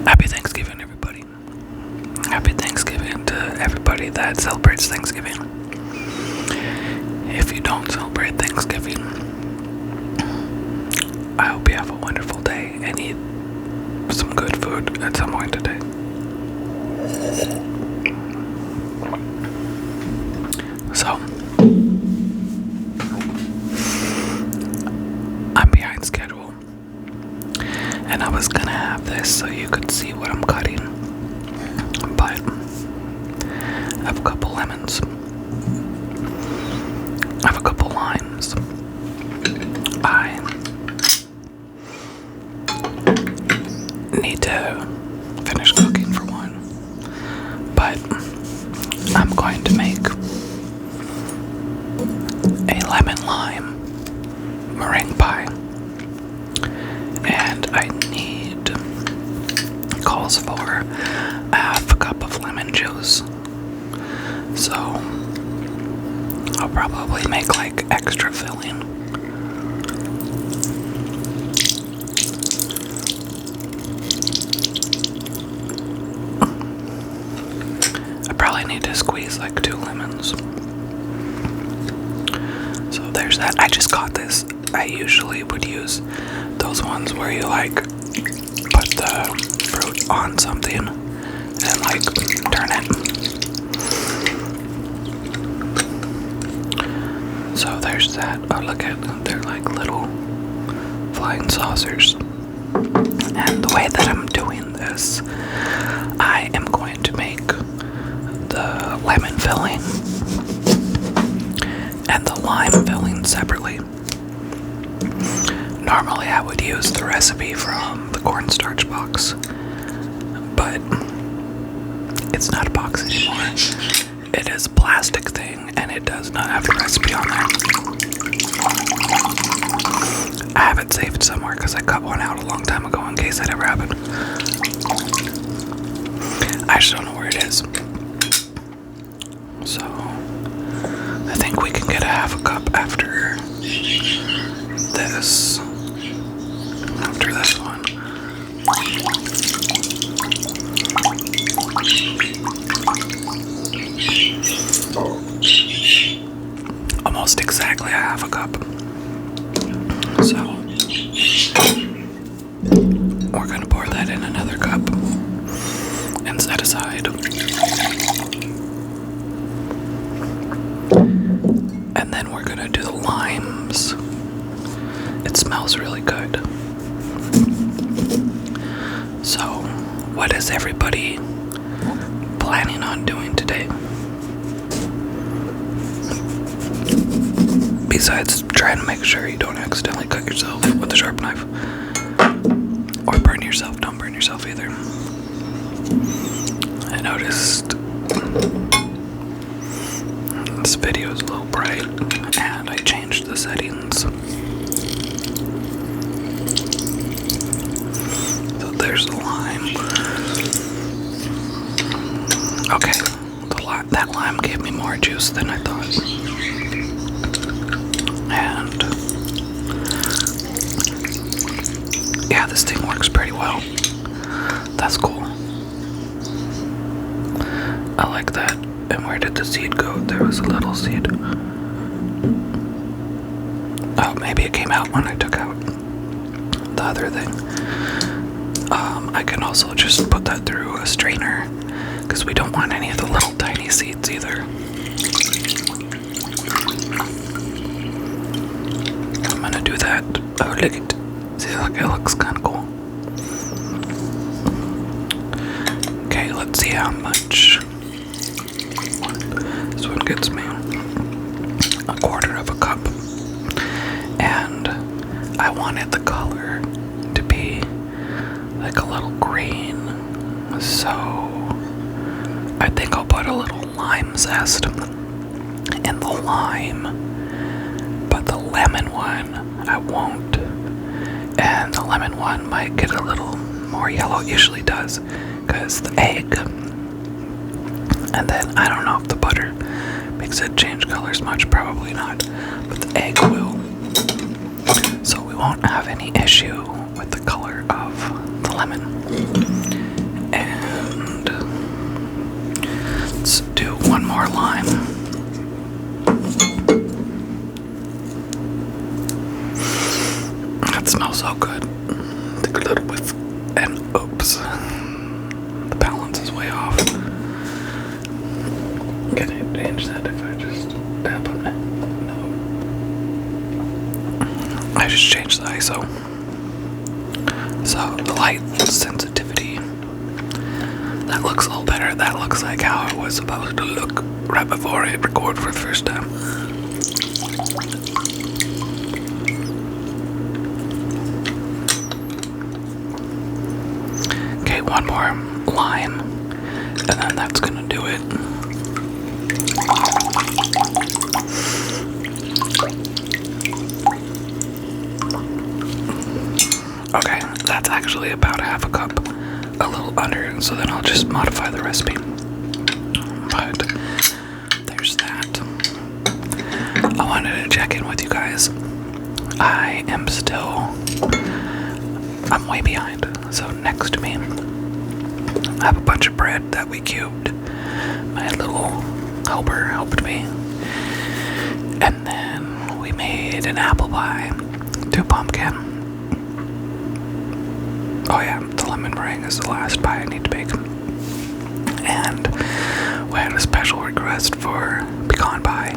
Happy Thanksgiving, everybody. Happy Thanksgiving to everybody that celebrates Thanksgiving. If you don't celebrate Thanksgiving, I hope you have a wonderful day and eat some good food at some point today. So, I'm behind schedule, and I was gonna have this so you could see what I'm cutting, but I have a couple lemons, I have a couple limes, I need to finish cooking for one, but I'm going to make a lemon lime meringue pie, and I need, calls for a half a cup of lemon juice, so I'll probably make like extra filling. I probably need to squeeze like 2 lemons. So there's that. I just got this. I usually would use those ones where you like put the fruit on something and like turn it. So there's that. Oh, look at them. They're like little flying saucers. And the way that I'm doing this, I am going to make the lemon filling and the lime filling separately. Normally I would use the recipe from the cornstarch box, but it's not a box anymore. It is a plastic thing and it does not have the recipe on there. I have it saved somewhere because I cut one out a long time ago in case that ever happened. I just don't know where it is. So I think we can get a half a cup after this. After this one. Almost exactly a half a cup. So we're gonna pour that in another cup and set aside. And then we're gonna do the limes. It smells really good. So, what is everybody planning on doing today? Besides trying to make sure you don't accidentally cut yourself with a sharp knife. Or burn yourself. Don't burn yourself either. I noticed this video is a little bright and I changed the settings. So there's the lime. Okay, that lime gave me more juice than I thought. And yeah, this thing works pretty well. That's cool. I like that. And where did the seed go? There was a little seed. Oh, maybe it came out when I took out the other thing. I can also just put that through a strainer because we don't want any of the little tiny seeds either. I'm gonna do that. Oh, look at, see, look, it looks kind of cool. Okay, let's see how much. This one gets me a quarter of a cup, and I wanted the color to be like a little green, so I think I'll put a little lime zest in the lime, but the lemon one I won't, and the lemon one might get a little more yellow. It usually does because the egg, and then I don't know if the butter makes it change colors much, probably not, but the egg will. So we won't have any issue with the color of the lemon. a little whiff, and oops, the balance is way off. Can I change that if I just tap on it? No. I just changed the ISO. So the light sensitivity, that looks a little better. That looks like how it was supposed to look right before I hit record for the first time. Okay, one more line, and then that's gonna do it. Okay, that's actually about half a cup, a little under, so then I'll just modify the recipe. But there's that. I wanted to check in with you guys. I'm way behind. So next to me, I have a bunch of bread that we cubed. My little helper helped me. And then we made an apple pie, 2 pumpkin. Oh yeah, the lemon meringue is the last pie I need to bake. And we had a special request for pecan pie.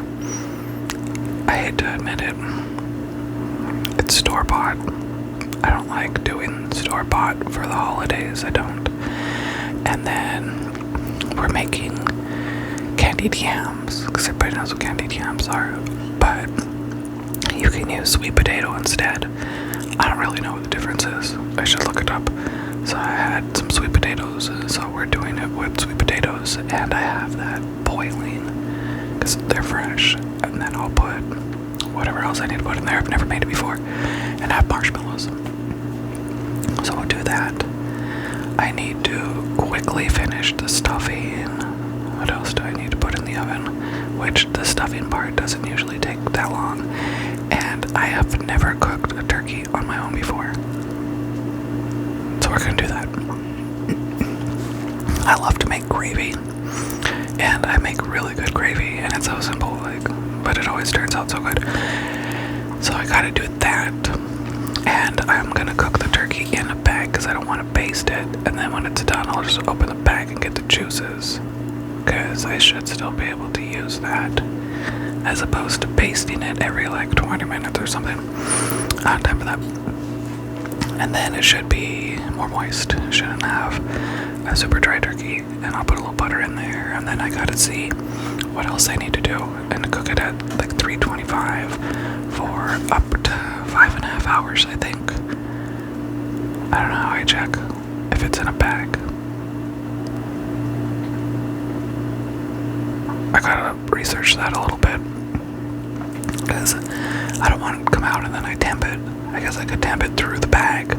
I hate to admit it, it's store-bought. I don't like doing store-bought for the holidays, I don't. And then we're making candied yams, because everybody knows what candied yams are, but you can use sweet potato instead. I don't really know what the difference is. I should look it up. So I had some sweet potatoes, so we're doing it with sweet potatoes, and I have that boiling, because they're fresh, and then I'll put whatever else I need to put in there. I've never made it before, and I have marshmallows. So we'll do that. I need to quickly finish the stuffing. What else do I need to put in the oven? Which the stuffing part doesn't usually take that long. And I have never cooked a turkey on my own before. So we're gonna do that. I love to make gravy. And I make really good gravy, and it's so simple, but it always turns out so good. So I gotta do that. And I'm gonna cook the turkey in a bag because I don't want to baste it. And then when it's done, I'll just open the bag and get the juices, because I should still be able to use that, as opposed to basting it every 20 minutes or something. I don't have time for that. And then it should be more moist. It shouldn't have a super dry turkey. And I'll put a little butter in there. And then I gotta see what else I need to do, and cook it at 325 for up to 5.5 hours, I think. I don't know how I check if it's in a bag. I gotta research that a little bit, because I don't want it to come out and then I tamp it. I guess I could tamp it through the bag,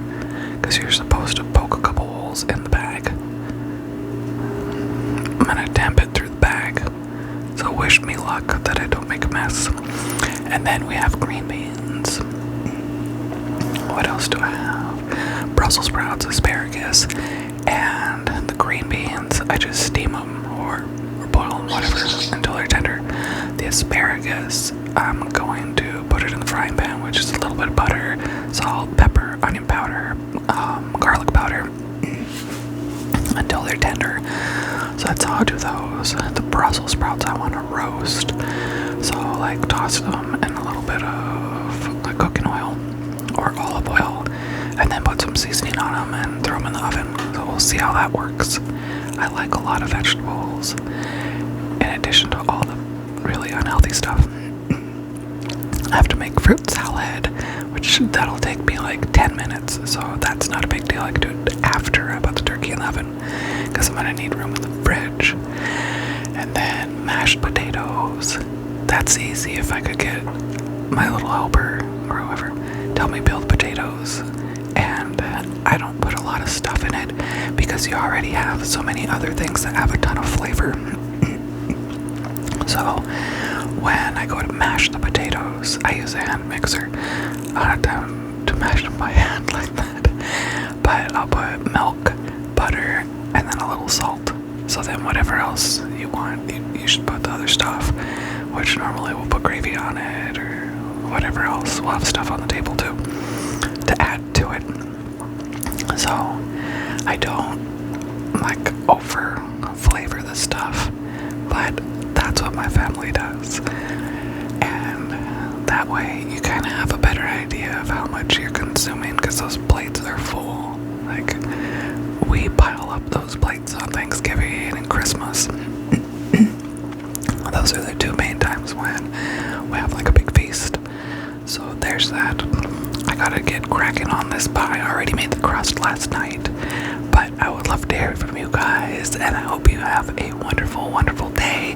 because you're supposed to poke a couple holes in the bag. I'm gonna tamp it through the bag, so wish me luck that I don't make a mess. And then we have green beans. What else do I have? Brussels sprouts, asparagus, and the green beans. I just steam them or boil them, whatever, until they're tender. The asparagus, I'm going to put it in the frying pan, which is a little bit of butter, salt, pepper, onion powder, garlic powder, until they're tender. So that's how I'll do those. The Brussels sprouts I want to roast. So toss them in a little bit of cooking oil or olive oil, and then put some seasoning on them and throw them in the oven. So we'll see how that works. I like a lot of vegetables in addition to all the really unhealthy stuff. I have to make fruit salad, which that'll take me 10 minutes, so that's not a big deal. I can do it after I put the turkey in the oven, because I'm gonna need room in the fridge. And then mashed potatoes. That's easy. If I could get my little helper or whoever to help me build potatoes, and I don't put a lot of stuff in it because you already have so many other things that have a ton of flavor. So when I go to mash the potatoes, I use a hand mixer. I don't have to mash them by hand like that, but I'll put milk, butter, and then a little salt. So then whatever else you want, you should put the other stuff, which normally we'll put gravy on it or whatever else. We'll have stuff on the table too to add to it. So I don't like over flavor the stuff, but that's what my family does. And that way you kind of have a better idea of how much you're consuming, because those plates are full. Like, we pile up those plates on Thanksgiving and Christmas. Those are the two main times when we have like a big feast. So there's that. I gotta get cracking on this pie. I already made the crust last night, but I would love to hear from you guys, and I hope you have a wonderful, wonderful day.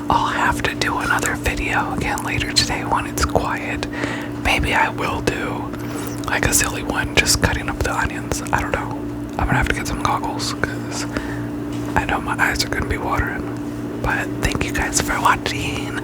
I'll have to do another video again later today when it's quiet. Maybe I will do like a silly one, just cutting up the onions. I don't know. I'm gonna have to get some goggles because I know my eyes are gonna be watering. But thank you guys for watching.